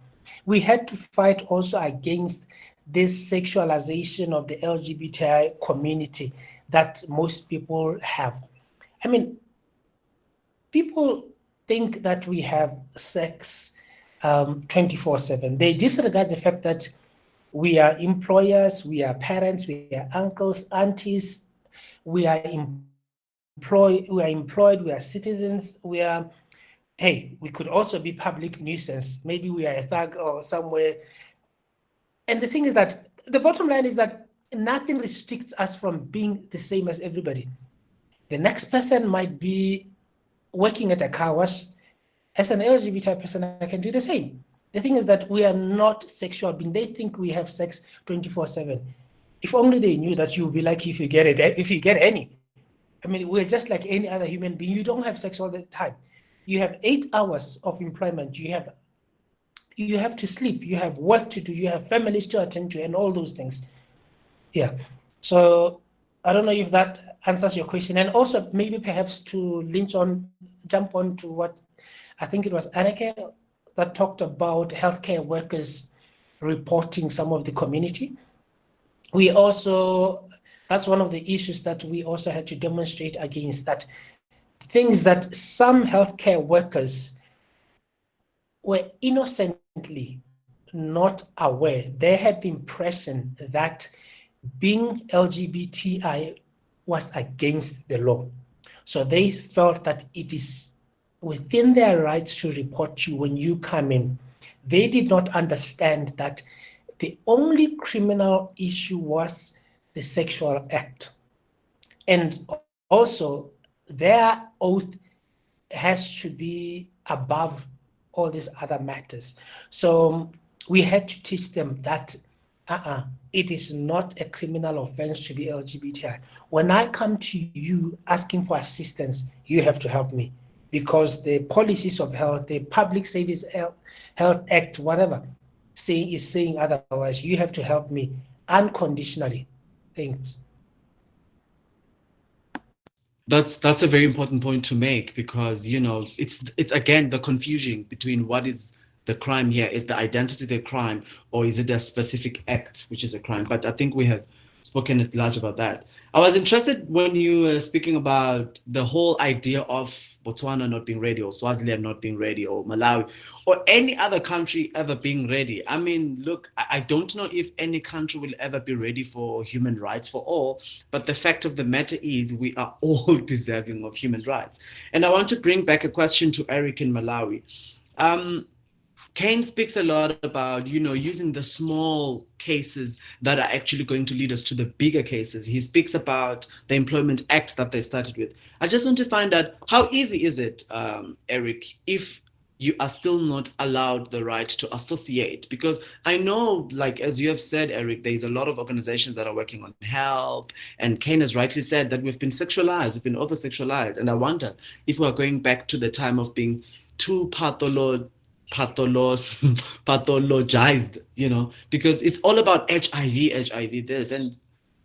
We had to fight also against this sexualization of the LGBTI community that most people have. I mean, people think that we have sex 24/7. They disregard the fact that we are employers, we are parents, we are uncles, aunties, we are employed, we are citizens, hey, we could also be public nuisance. Maybe we are a thug or somewhere. And the thing is that the bottom line is that nothing restricts us from being the same as everybody. The next person might be working at a car wash. As an LGBTI person, I can do the same. The thing is that we are not sexual beings. They think we have sex 24/7. If only they knew that you'll be lucky if you get any. I mean, we're just like any other human being. You don't have sex all the time. You have 8 hours of employment. You have to sleep. You have work to do. You have families to attend to, and all those things. Yeah. So I don't know if that answers your question. And also maybe perhaps to jump on to what I think it was Anneke that talked about healthcare workers reporting some of the community. That's one of the issues that we also had to demonstrate against, that things that some healthcare workers were innocently not aware. They had the impression that being LGBTI was against the law. So they felt that it is within their rights to report you when you come in. They did not understand that the only criminal issue was the sexual act. And also, their oath has to be above all these other matters. So we had to teach them that it is not a criminal offense to be LGBTI. When I come to you asking for assistance, you have to help me, because the policies of health, the Public Service Health Act, whatever, is saying otherwise. You have to help me unconditionally. Thanks. That's a very important point to make, because it's again the confusion between what is the crime here. Is the identity the crime, or is it a specific act which is a crime? But I think we have spoken at large about that. I was interested when you were speaking about the whole idea of Botswana not being ready, or Swaziland not being ready, or Malawi, or any other country ever being ready. I mean, look, I don't know if any country will ever be ready for human rights for all, but the fact of the matter is we are all deserving of human rights. And I want to bring back a question to Eric in Malawi. Kane speaks a lot about, using the small cases that are actually going to lead us to the bigger cases. He speaks about the Employment Act that they started with. I just want to find out, how easy is it, Eric, if you are still not allowed the right to associate? Because I know, like, as you have said, Eric, there's a lot of organizations that are working on help. And Kane has rightly said that we've been sexualized, we've been over-sexualized. And I wonder if we're going back to the time of being too pathologized, because it's all about HIV this. And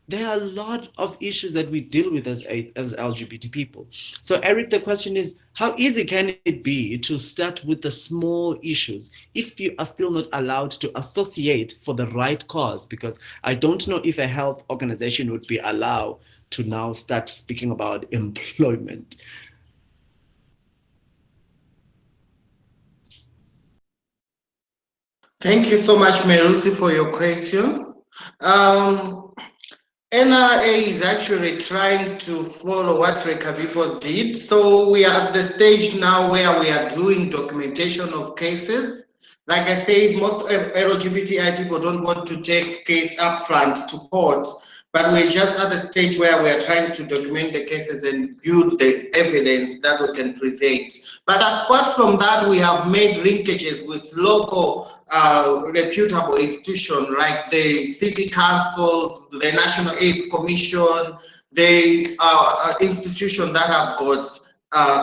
there are a lot of issues that we deal with as LGBT people. So Eric, the question is, how easy can it be to start with the small issues if you are still not allowed to associate for the right cause? Because I don't know if a health organization would be allowed to now start speaking about employment. Thank you so much, Merusi, for your question. NRA is actually trying to follow what Rekabipos did. So we are at the stage now where we are doing documentation of cases. Like I said, most LGBTI people don't want to take case upfront to court, but we're just at the stage where we are trying to document the cases and build the evidence that we can present. But apart from that, we have made linkages with local reputable institutions like the city councils, the National AIDS Commission, the institutions that have got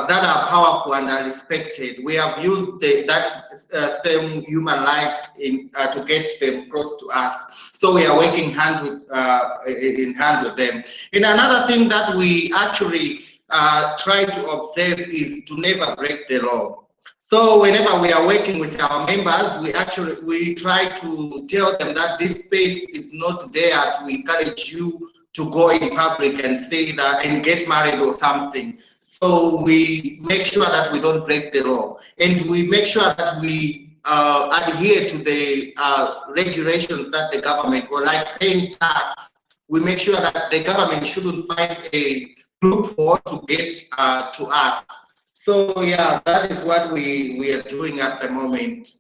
that are powerful and are respected. We have used that same human life to get them close to us. So we are working in hand with them. And another thing that we actually try to observe is to never break the law. So whenever we are working with our members, we try to tell them that this space is not there to encourage you to go in public and say that and get married or something. So we make sure that we don't break the law, and we make sure that we adhere to the regulations that the government, or like paying tax. We make sure that the government shouldn't find a loophole to get to us. So yeah, that is what we are doing at the moment.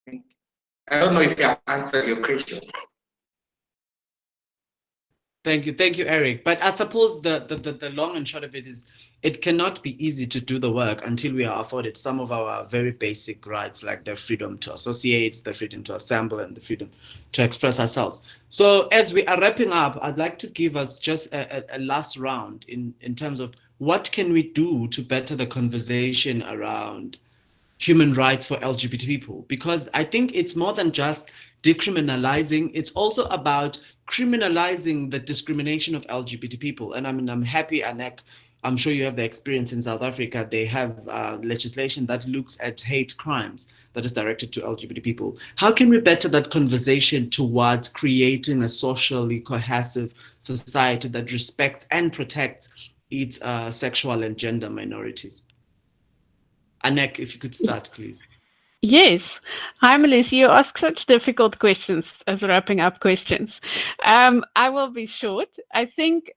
I don't know if I answered your question. Thank you, Eric. But I suppose the long and short of it is, it cannot be easy to do the work until we are afforded some of our very basic rights, like the freedom to associate, the freedom to assemble, and the freedom to express ourselves. So as we are wrapping up, I'd like to give us just a last round in terms of what can we do to better the conversation around human rights for LGBT people, because I think it's more than just decriminalizing. It's also about criminalizing the discrimination of LGBT people. And I mean, I'm happy, Anek, I'm sure you have the experience in South Africa. They have legislation that looks at hate crimes that is directed to LGBT people. How can we better that conversation towards creating a socially cohesive society that respects and protects its sexual and gender minorities? Anek, if you could start, please. Yes. Hi, Melissa. You ask such difficult questions as wrapping up questions. I will be short. I think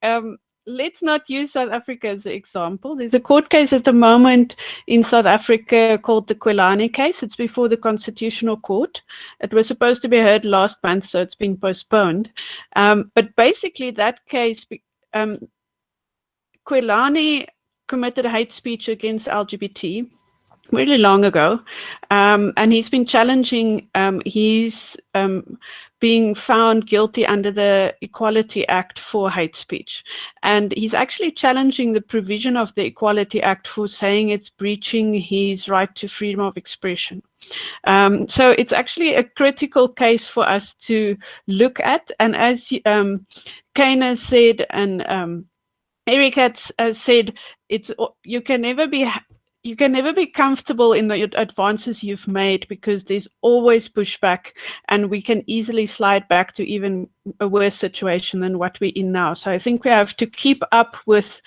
let's not use South Africa as an example. There's a court case at the moment in South Africa called the Kwelani case. It's before the Constitutional Court. It was supposed to be heard last month, so it's been postponed. But basically, that case, Kwelani committed hate speech against LGBT really long ago, and he's been challenging, he's being found guilty under the Equality Act for hate speech, and he's actually challenging the provision of the Equality Act for saying it's breaching his right to freedom of expression. So it's actually a critical case for us to look at, and as Kane has said, and Eric has said, you can never be comfortable in the advances you've made, because there's always pushback, and we can easily slide back to even a worse situation than what we're in now. So I think we have to keep up with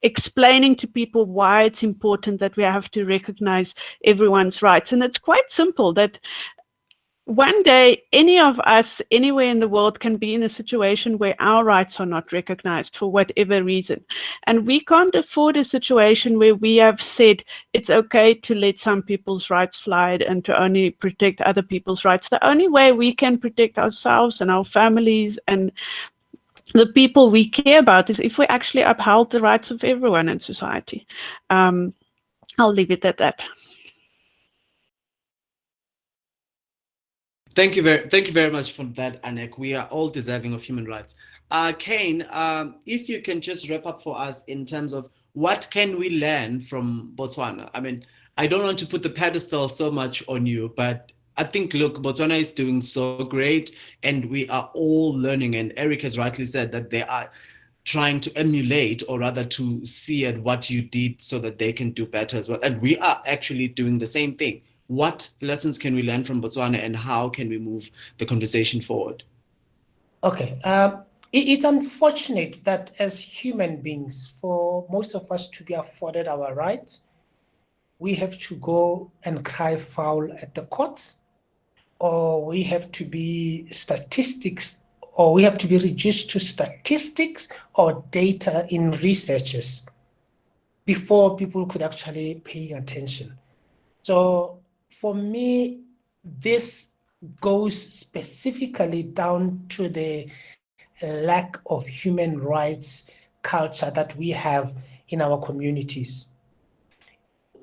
explaining to people why it's important that we have to recognize everyone's rights. And it's quite simple, that one day, any of us anywhere in the world can be in a situation where our rights are not recognized for whatever reason. And we can't afford a situation where we have said it's okay to let some people's rights slide and to only protect other people's rights. The only way we can protect ourselves and our families and the people we care about is if we actually uphold the rights of everyone in society. I'll leave it at that. Thank you very much for that, Anek. We are all deserving of human rights. Kane, if you can just wrap up for us in terms of what can we learn from Botswana? I mean, I don't want to put the pedestal so much on you, but I think, look, Botswana is doing so great, and we are all learning. And Eric has rightly said that they are trying to emulate, or rather to see at what you did so that they can do better as well. And we are actually doing the same thing. What lessons can we learn from Botswana, and how can we move the conversation forward? Okay. It's unfortunate that as human beings, for most of us to be afforded our rights, we have to go and cry foul at the courts, or we have to be statistics, or we have to be reduced to statistics or data in researches before people could actually pay attention. So for me, this goes specifically down to the lack of human rights culture that we have in our communities.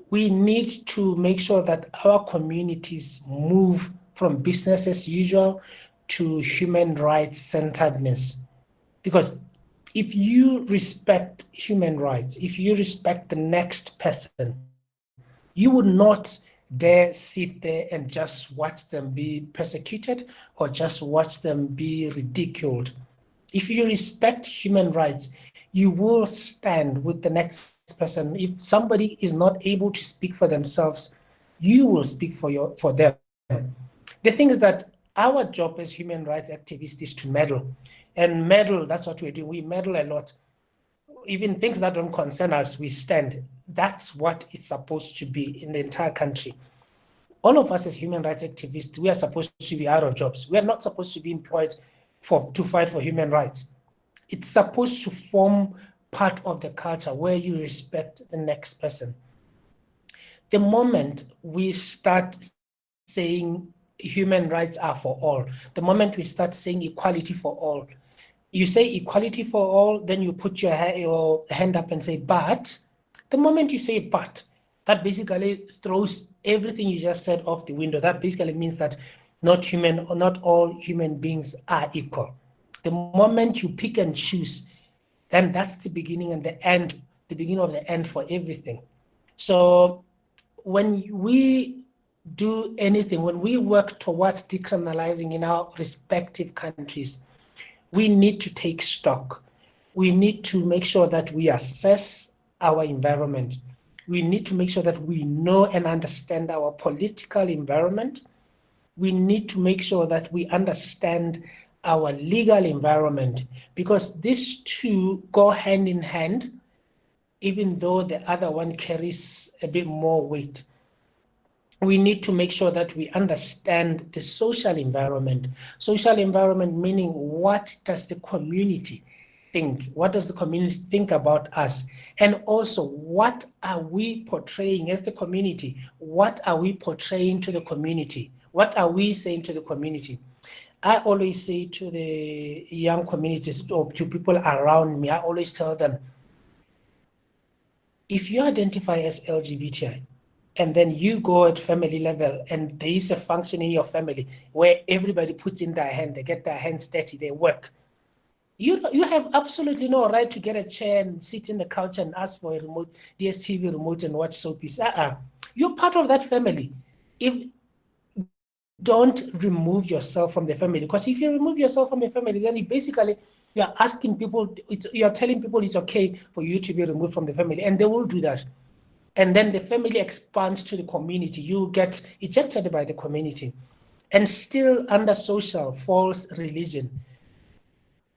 We need to make sure that our communities move from business as usual to human rights centeredness. Because if you respect human rights, if you respect the next person, you would not dare sit there and just watch them be persecuted or just watch them be ridiculed. If you respect human rights, you will stand with the next person. If somebody is not able to speak for themselves, you will speak for them. The thing is that our job as human rights activists is to meddle. And meddle, that's what we do. We meddle a lot. Even things that don't concern us, we stand. That's what it's supposed to be in the entire country. All of us as human rights activists, we are supposed to be out of jobs. We are not supposed to be employed to fight for human rights. It's supposed to form part of the culture where you respect the next person. The moment we start saying human rights are for all, the moment we start saying equality for all, you say equality for all, then you put your hand up and say, but. The moment you say but, that basically throws everything you just said off the window. That basically means that not all human beings are equal. The moment you pick and choose, then that's the beginning and the end, the beginning of the end for everything. So when we do anything, when we work towards decriminalizing in our respective countries, we need to take stock. We need to make sure that we assess our environment. We need to make sure that we know and understand our political environment. We need to make sure that we understand our legal environment, because these two go hand in hand, even though the other one carries a bit more weight. We need to make sure that we understand the social environment. Social environment meaning, what does the community think? What does the community think about us? And also, what are we portraying as the community? What are we portraying to the community? What are we saying to the community? I always say to the young communities or to people around me, I always tell them, if you identify as LGBTI, and then you go at family level and there is a function in your family where everybody puts in their hand, they get their hands dirty, they work. You have absolutely no right to get a chair and sit in the couch and ask for a remote, DSTV remote, and watch soapies. You're part of that family. Don't remove yourself from the family, because if you remove yourself from the family, then you're asking people, you're telling people it's okay for you to be removed from the family, and they will do that. And then the family expands to the community. You get ejected by the community. And still under social false religion,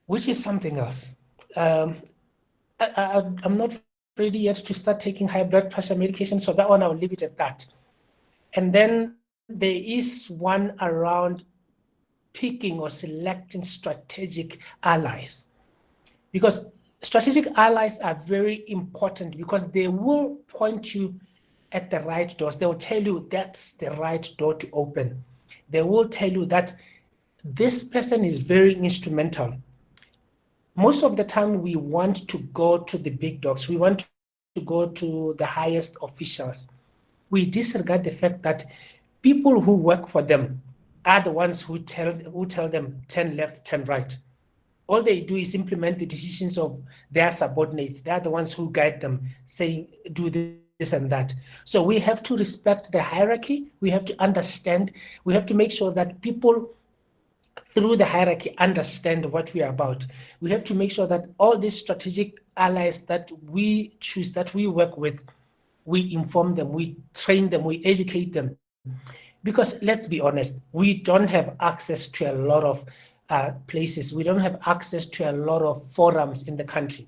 which is something else. I'm not ready yet to start taking high blood pressure medication, so that one I'll leave it at that. And then there is one around picking or selecting strategic allies, because strategic allies are very important, because they will point you at the right doors. They will tell you that's the right door to open. They will tell you that this person is very instrumental. Most of the time, we want to go to the big dogs. We want to go to the highest officials. We disregard the fact that people who work for them are the ones who tell them 10 left, 10 right. All they do is implement the decisions of their subordinates. They are the ones who guide them, saying, do and that. So we have to respect the hierarchy. We have to understand. We have to make sure that people through the hierarchy understand what we are about. We have to make sure that all these strategic allies that we choose, that we work with, we inform them, we train them, we educate them. Because let's be honest, we don't have access to a lot of places. We don't have access to a lot of forums in the country.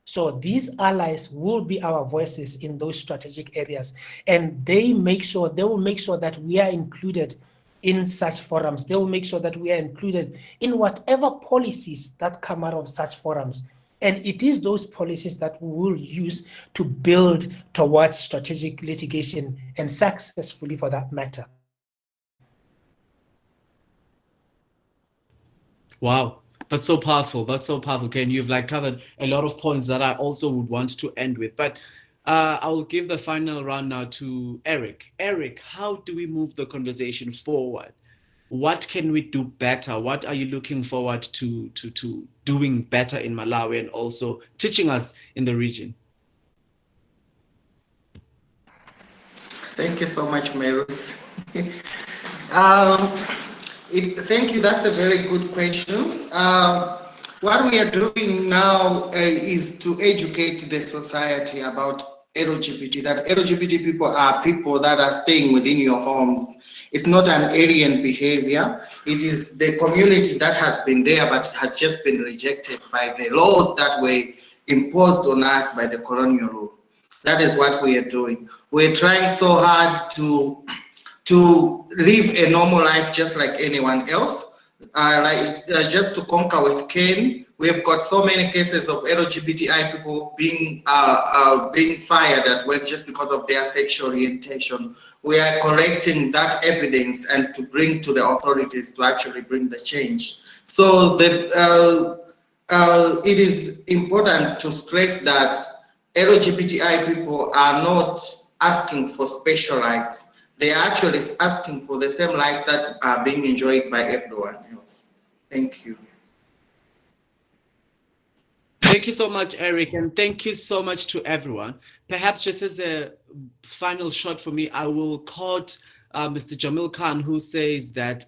So these allies will be our voices in those strategic areas, and they will make sure that we are included in such forums. They will make sure that we are included in whatever policies that come out of such forums. And it is those policies that we will use to build towards strategic litigation, and successfully for that matter. Wow, that's so powerful. That's so powerful, Ken. You've like covered a lot of points that I also would want to end with. But I will give the final round now to Eric. Eric, how do we move the conversation forward? What can we do better? What are you looking forward to doing better in Malawi and also teaching us in the region? Thank you so much, Merus. Thank you. That's a very good question. What we are doing now is to educate the society about LGBT, that LGBT people are people that are staying within your homes. It's not an alien behavior. It is the community that has been there but has just been rejected by the laws that were imposed on us by the colonial rule. That is what we are doing. We're trying so hard to live a normal life just like anyone else. Just to conquer with Ken, we've got so many cases of LGBTI people being fired at work just because of their sexual orientation. We are collecting that evidence and to bring to the authorities to actually bring the change. So it is important to stress that LGBTI people are not asking for special rights. They are actually asking for the same rights that are being enjoyed by everyone else. Thank you. Thank you so much, Eric, and thank you so much to everyone. Perhaps just as a final shot for me, I will quote Mr. Jamil Khan, who says that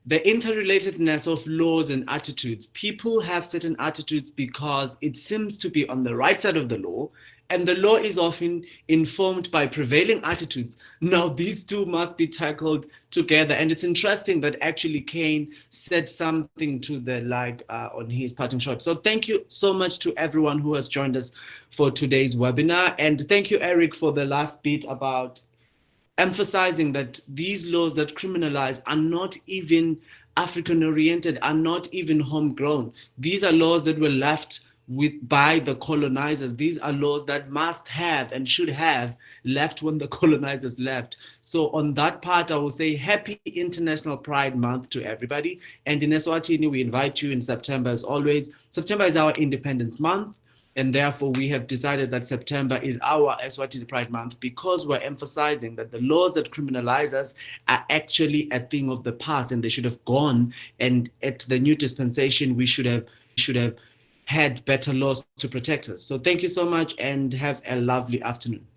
the interrelatedness of laws and attitudes. People have certain attitudes because it seems to be on the right side of the law, and the law is often informed by prevailing attitudes. Now, these two must be tackled together. And it's interesting that actually Kane said something to the like on his parting shot. So thank you so much to everyone who has joined us for today's webinar. And thank you, Eric, for the last bit about emphasizing that these laws that criminalize are not even African oriented, are not even homegrown. These are laws that were left by the colonizers. These are laws that must have and should have left when the colonizers left. So on that part, I will say happy International Pride Month to everybody. And in Eswatini, we invite you in September as always. September is our Independence Month. And therefore, we have decided that September is our Eswatini Pride Month because we're emphasizing that the laws that criminalize us are actually a thing of the past and they should have gone. And at the new dispensation, we should have had better laws to protect us. So thank you so much and have a lovely afternoon.